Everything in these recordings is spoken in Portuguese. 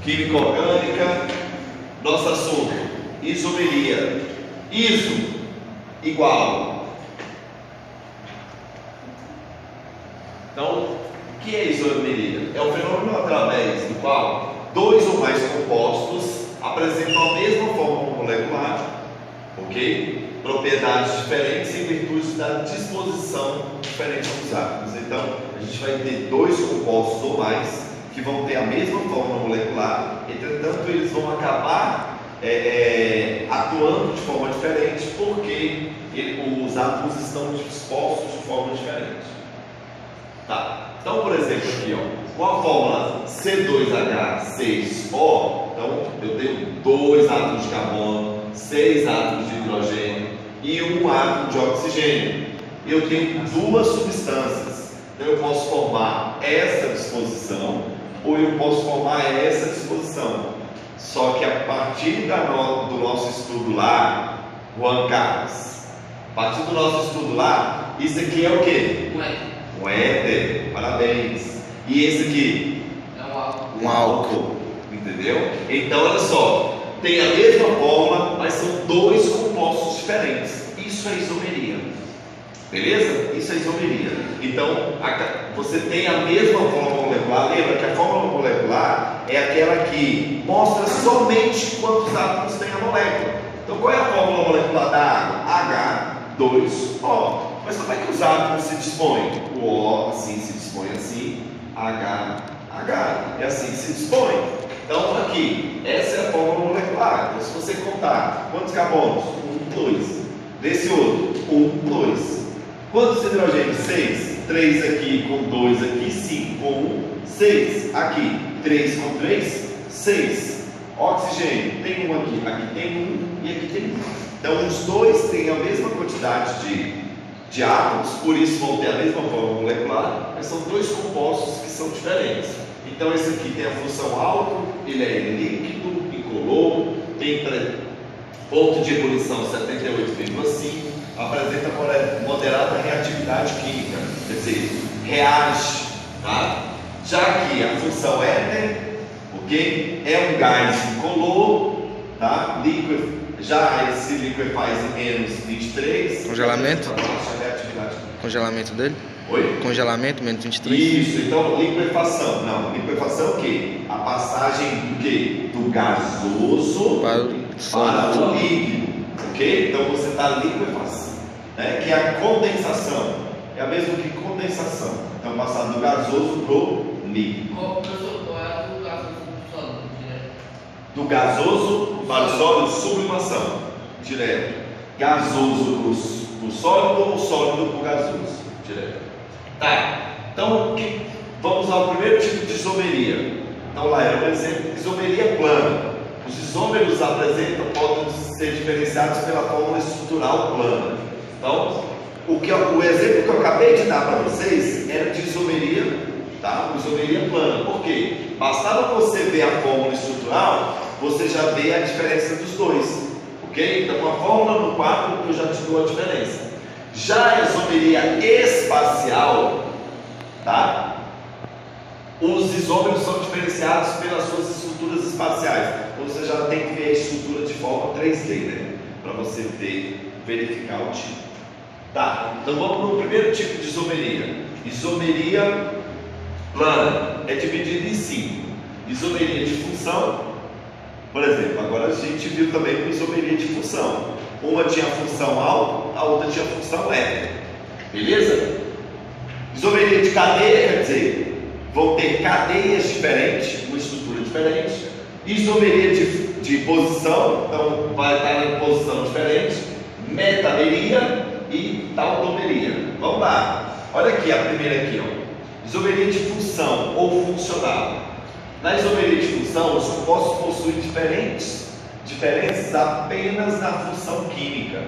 Química orgânica, nosso assunto, isomeria. Iso igual. Então, o que é isomeria? É um fenômeno através do qual dois ou mais compostos apresentam a mesma forma molecular, ok? Propriedades diferentes em virtude da disposição diferente dos átomos. Então, a gente vai ter dois compostos ou mais que vão ter a mesma forma molecular, entretanto, eles vão acabar atuando de forma diferente porque os átomos estão dispostos de forma diferente. Tá. Então, por exemplo, aqui, ó, com a fórmula C2H6O, então eu tenho 2 átomos de carbono, 6 átomos de hidrogênio e 1 átomo de oxigênio. Eu tenho 2 substâncias, então eu posso formar essa disposição ou eu posso formar essa disposição. Só que a partir do nosso estudo lá, Juan Carlos, a partir do nosso estudo lá, isso aqui é o quê? Um éter, parabéns. E esse aqui? É um álcool. Um álcool, entendeu? Então, olha só, tem a mesma fórmula, mas são 2 compostos diferentes. Isso é isomeria, beleza? Isso é isomeria. Então, você tem a mesma fórmula molecular. Lembra que a fórmula molecular é aquela que mostra somente quantos átomos tem a molécula. Então, qual é a fórmula molecular da água? H2O. Mas como é que os átomos se dispõem? O O assim se dispõe assim, H é assim que se dispõe. Então aqui, essa é a fórmula molecular. Então se você contar quantos carbonos? 1, 2. Desse outro, 1, 2. Quantos hidrogênios? 6. 3 aqui com 2 aqui, 5 com 1, 6. Aqui, 3 com 3, 6. Oxigênio, tem um aqui, aqui tem um e aqui tem um. Então os dois têm a mesma quantidade de átomos, por isso vão ter a mesma forma molecular, mas são 2 compostos que são diferentes. Então esse aqui tem a função álcool, ele é líquido, incolor, tem ponto de ebulição 78,5, apresenta moderada reatividade química, quer dizer, reage, tá? Já que a função éter, ok? É um gás incolor, tá? Já ele se liquefaz em menos 23. Congelamento? Reatividade. Congelamento dele? Oi? Congelamento, menos 23. Isso, então liquefação. Não, liquefação é o quê? A passagem do quê? Do gasoso para o líquido. Ok? Então você está liquefação, né? Que é a condensação. É a mesma que condensação. Então passar do gasoso para o líquido. Professor, qual é o gasoso do sólido? Do gasoso para o sólido, sublimação, direto. Gasoso para o sólido ou sólido para o gasoso, direto. Tá, então vamos ao primeiro tipo de isomeria. Então lá era um exemplo, isomeria plana. Os isômeros podem ser diferenciados pela fórmula estrutural plana. Então, o exemplo que eu acabei de dar para vocês era de isomeria, tá? Isomeria plana. Por quê? Bastava você ver a fórmula estrutural, você já vê a diferença dos dois, ok? Então, com a fórmula no quadro, eu já te dou a diferença. Já a isomeria espacial, tá? Os isômeros são diferenciados pelas suas estruturas espaciais. Então, você já tem que ver a estrutura de forma 3D, né? Para você verificar o tipo. Tá, então vamos no primeiro tipo de isomeria. Isomeria plana é dividida em 5. Isomeria de função, por exemplo, agora a gente viu também com isomeria de função. Uma tinha função álcool, a outra tinha função éter. Beleza? Isomeria de cadeia, quer dizer, vão ter cadeias diferentes, uma estrutura diferente. Isomeria de posição, então vai estar em posição diferente. Metameria e tautomeria. Vamos lá. Olha aqui a primeira aqui, ó. Isomeria de função ou funcional. Na isomeria de função, os compostos possuem diferenças apenas na função química.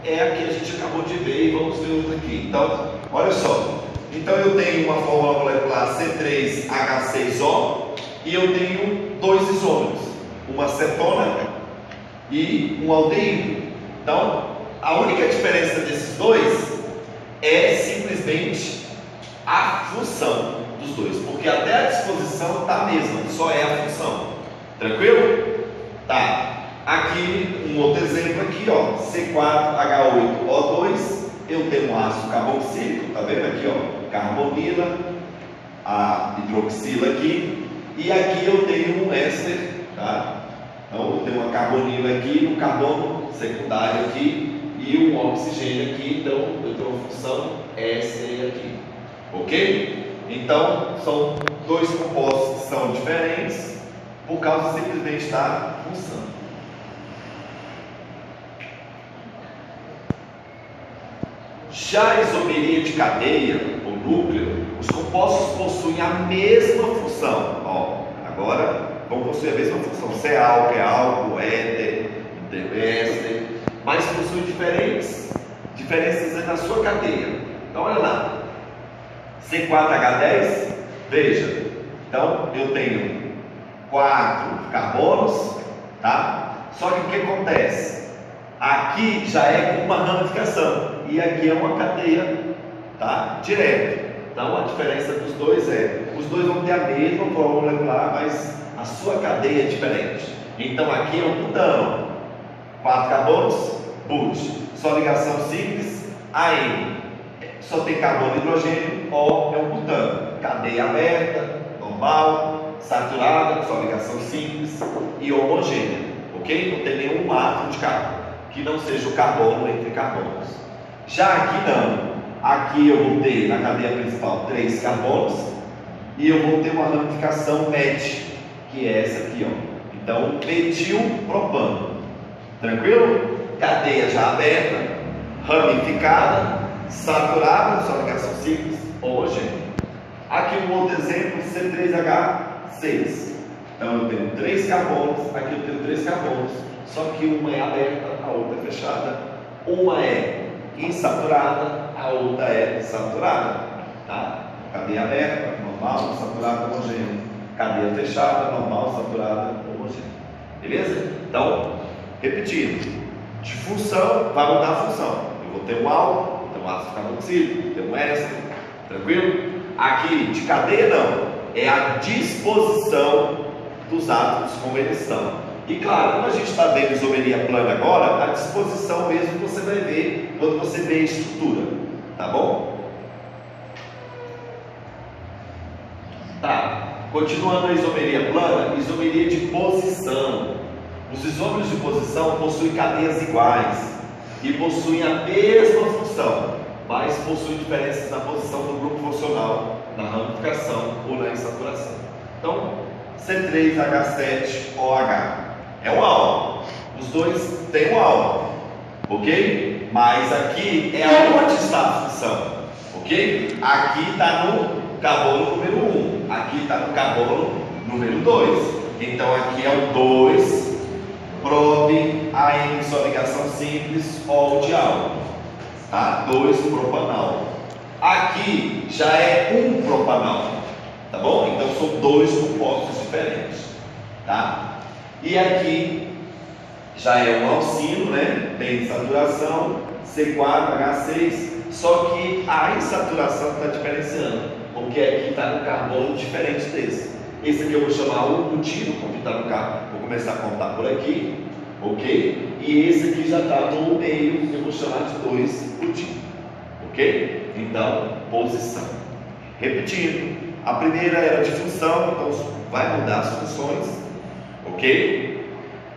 É a que a gente acabou de ver e vamos ver outra aqui. Então, olha só. Então eu tenho uma fórmula molecular C3H6O e eu tenho 2 isômeros, uma cetona e um aldeído. Então, a única diferença desses dois é simplesmente a função dos dois, porque até a disposição está a mesma, só é a função. Tranquilo? Tá. Aqui, um outro exemplo aqui, ó, C4H8O2, eu tenho um ácido carboxílico, tá vendo aqui, ó, carbonila, a hidroxila aqui, e aqui eu tenho um éster, tá? Então eu tenho uma carbonila aqui, um carbono secundário aqui e um oxigênio aqui, então eu tenho uma função éster aqui, ok? Então são dois compostos que são diferentes por causa simplesmente da função. Já a isomeria de cadeia, ou núcleo, os compostos possuem a mesma função. Ó, agora vão possuir a mesma função. Se é álcool, éter, éster, mas possuem diferenças na sua cadeia. Então olha lá, C4H10, veja, então eu tenho 4 carbonos, tá? Só que o que acontece? Aqui já é uma ramificação e aqui é uma cadeia, tá? Direto. Então a diferença dos dois os dois vão ter a mesma fórmula molecular, mas a sua cadeia é diferente. Então aqui é um butano, 4 carbonos, but, só ligação simples, AN, só tem carbono e hidrogênio, O é um butano, cadeia aberta, normal, saturada, só ligação simples e homogênea, ok? Não tem nenhum átomo de carbono que não seja o carbono entre carbonos. Já aqui não, aqui eu vou ter na cadeia principal 3 carbonos e eu vou ter uma ramificação MET, que é essa aqui, ó. Então, metilpropano, tranquilo? Cadeia já aberta, ramificada, saturada, só ligação simples, homogênea. Aqui um outro exemplo, C3H6. Então eu tenho 3 carbonos, aqui eu tenho 3 carbonos, só que uma é aberta, a outra é fechada, uma é insaturada, a outra é saturada, tá? Cadeia aberta, normal, saturada, homogênea. Cadeia fechada, normal, saturada, homogênea. Beleza? Então, repetindo, de função vai mudar a função. Eu vou ter um álcool, vou ter um ácido carboxílico, vou ter um éster, tranquilo? Aqui de cadeia não, é a disposição dos átomos como eles estão. E claro, como a gente está vendo isomeria plana agora, a disposição mesmo você vai ver quando você vê a estrutura, tá bom? Tá, continuando a isomeria plana, isomeria de posição. Os isômeros de posição possuem cadeias iguais e possuem a mesma função, mas possuem diferenças na posição do grupo funcional, na ramificação ou na insaturação. Então, C3H7OH é um álcool, os dois têm um álcool, ok? Mas aqui é onde está a função, ok? Aqui está no carbono número 1, aqui está no carbono número 2. Então aqui é o 2, prop, AN, só ligação simples, O de álcool, tá? 2 propanal. Aqui já é 1 propanal, tá bom? Então são 2 compostos diferentes, tá? E aqui já é um alcino, né? Tem saturação, C4H6, só que a insaturação está diferenciando, porque aqui está no carbono diferente desse. Esse aqui eu vou chamar o butilo, porque está no carbono, vou começar a contar por aqui, ok? E esse aqui já está no meio, eu vou chamar de 2 butilo, ok? Então, posição. Repetindo, a primeira era de função, então vai mudar as funções, ok?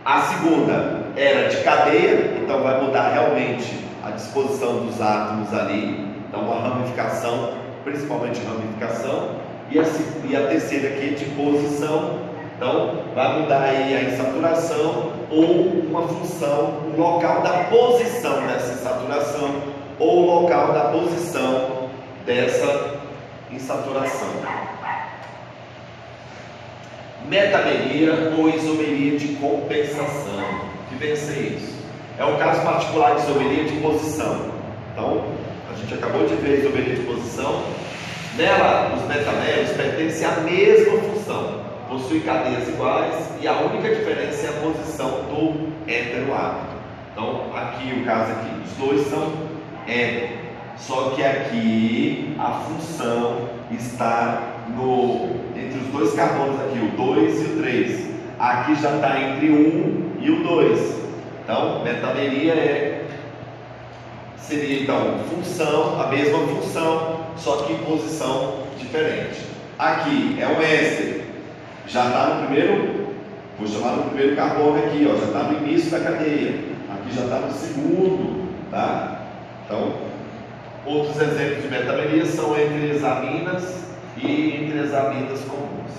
A segunda era de cadeia, então vai mudar realmente a disposição dos átomos ali, então a ramificação, principalmente ramificação, e a terceira aqui é de posição, então vai mudar aí a insaturação ou uma função, o local da posição dessa insaturação ou o local da posição dessa insaturação. Metameria ou isomeria de compensação. Que vem a ser isso? É um caso particular de isomeria de posição. Então, a gente acabou de ver a isomeria de posição. Nela, os metameros pertencem à mesma função, possuem cadeias iguais e a única diferença é a posição do heteroátomo. Então, aqui o caso aqui, os dois são hétero, só que aqui a função está entre os dois carbonos aqui, o 2 e o 3. aqui já está entre o 1 e o 2. Então, metameria seria então função, a mesma função, só que em posição diferente. Aqui é um éster, já está no primeiro, vou chamar no primeiro carbono aqui, ó, já está no início da cadeia, aqui já está no segundo, tá? Então, outros exemplos de metameria são entre as aminas e entre as aminas comuns.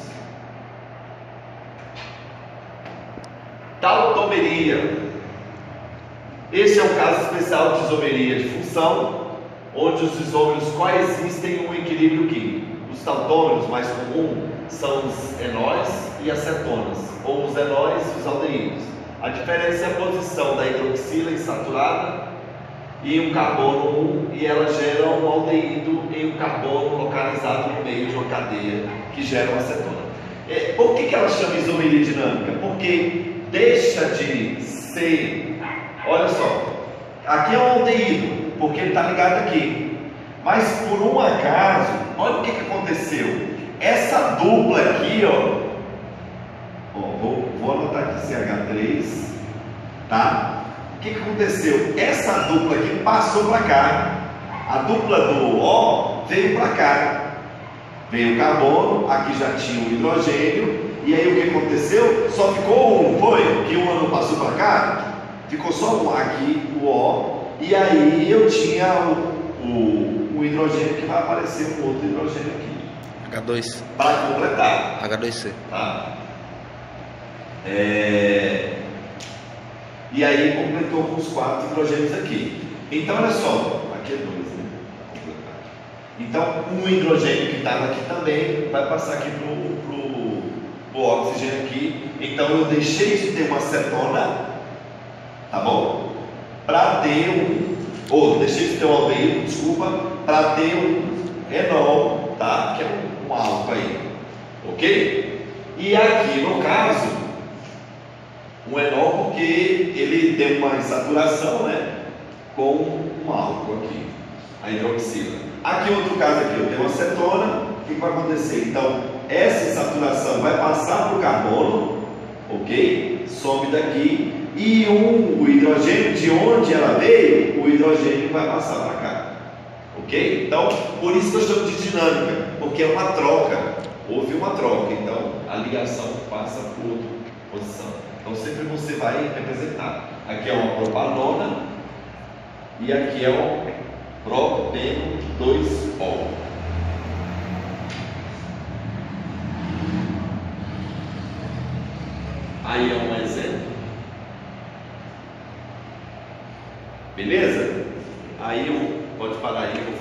Tautomeria. Esse é um caso especial de isomeria de função, onde os isômeros coexistem em um equilíbrio químico. Os tautômeros mais comuns são os enóis e as cetonas, ou os enóis e os aldeídos. A diferença é a posição da hidroxila insaturada em um carbono 1 e ela gera um aldeído em um carbono localizado no meio de uma cadeia que gera uma cetona. Por que ela chama isomeria dinâmica? Porque deixa de ser, olha só, aqui é um aldeído, porque ele está ligado aqui, mas por um acaso, olha o que aconteceu. Essa dupla aqui, vou anotar aqui CH3, tá? O que aconteceu? Essa dupla aqui passou para cá, a dupla do O veio para cá, veio o carbono, aqui já tinha o hidrogênio, e aí o que aconteceu? Só ficou um, foi? Que uma não passou para cá, ficou só um aqui, o O, e aí eu tinha o hidrogênio que vai aparecer um outro hidrogênio aqui. H2. Para completar. H2C. Tá? E aí completou com os 4 hidrogênios aqui. Então olha só, aqui é 2, né? Então um hidrogênio que estava aqui também vai passar aqui para o oxigênio aqui. Então eu deixei de ter uma cetona, tá bom? Para ter deixei de ter um aldeído, desculpa, para ter um enol, tá? Que é um álcool aí, ok? E aqui no caso, um enol porque ele tem uma insaturação, né? Com um álcool aqui, a hidroxila. Aqui outro caso aqui, eu tenho uma cetona, o que vai acontecer? Então, essa insaturação vai passar para o carbono, ok? Some daqui. E o hidrogênio, de onde ela veio, o hidrogênio vai passar para cá, ok? Então, por isso que eu chamo de dinâmica, porque é uma troca, houve uma troca, então a ligação passa por outra posição. Então sempre você vai representar, aqui é uma propanona e aqui é um propeno 2-ol. Aí é um exemplo. Beleza? Aí pode parar aí, eu vou falar.